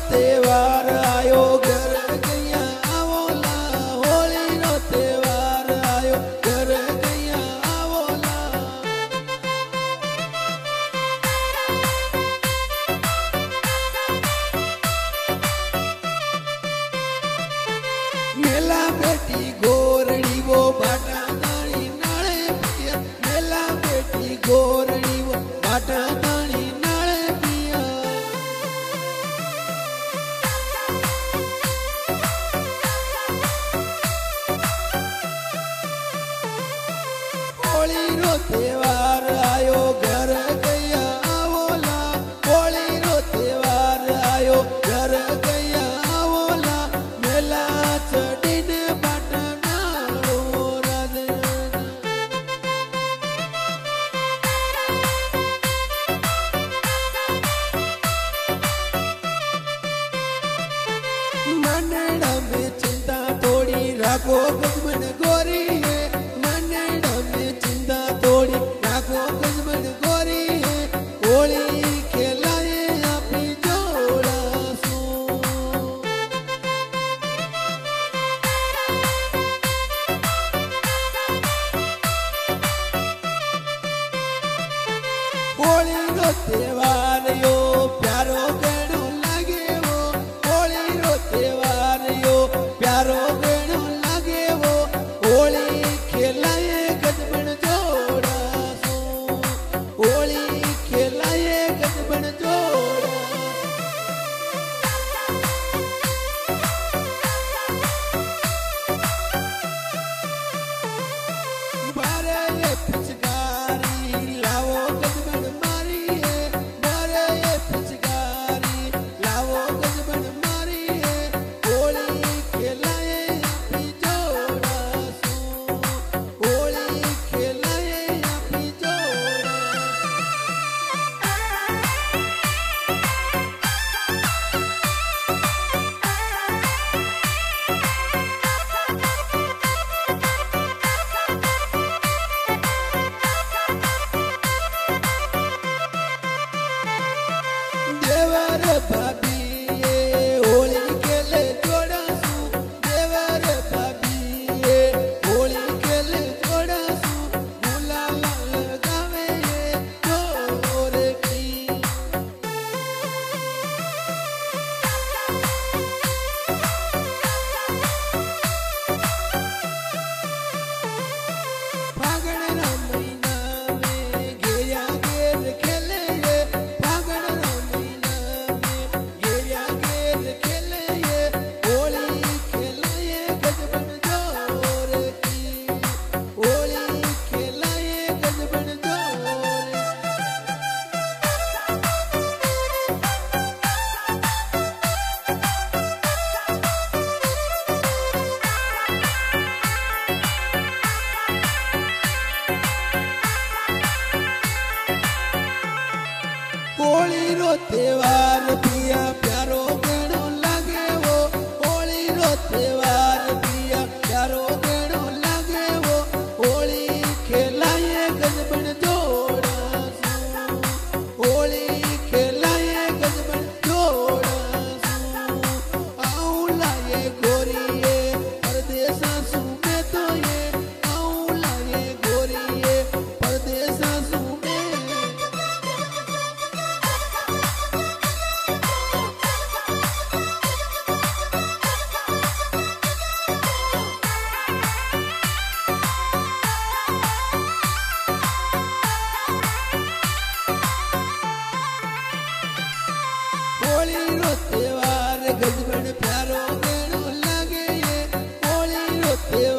त्योहार आयो घर गया आवोला होली रो त्योहार आयो घर गया आवोला मेला बेटी गोरड़ी वो बाटा दानी नाले पिया मेला बेटी गोरड़ी वो बाटा दानी नाले पिया होली रो त्योहार आयो घर गया आवोला होली रो त्योहार आयो घर गया आवोला मेला चढ़ीने बाटा नालो राधे मनड़ा में चिंता थोड़ी राखो गजमन गोरी है मनड़ा में चिंता थोड़ी राखो गजमन गोरी है होली खेलाए अपनी जोड़ा सो होली रो त्योहार यो प्यारो गणो लागे वो होली रो त्योहार यो प्यारो गणो लागे वो होली खेलाए गजबन जोड़ा सो होली खेलाए गजबन जोड़ा बारे ये पिचकारी लाओ गजबन मारी है बारे ये पिचकारी लाओ गजबन मारी है होली खेलाए अपनी जोड़ा सो होली खेलाए अपनी जोड़ा देवर भाभी ये होली खेले जोड़ा सू देवर भाभी ये होली खेले जोड़ा सू गुलाल लगावे ये जोर की फागण रा महीना में घेरिया घेर खेले ये फागण रा महीना में घेरिया घेर खेले ये होली खेलाए गजबन जोर की होली खेलाए गजबन जोर होली रो त्योहार पिया प्यारो गणो लागे वो होली रो त्योहार पिया प्यारो गणो लागे वो होली खेलाए गजबन जोड़ा सो होली खेलाए गजबन जोड़ा सो आऊं लाए गोरी ये परदेसा सू में तो ये आऊं लाए गोरी ये परदेसा सू में होली रो त्योहार गजबन प्यारो गणो लागे ये होली रो त्योहार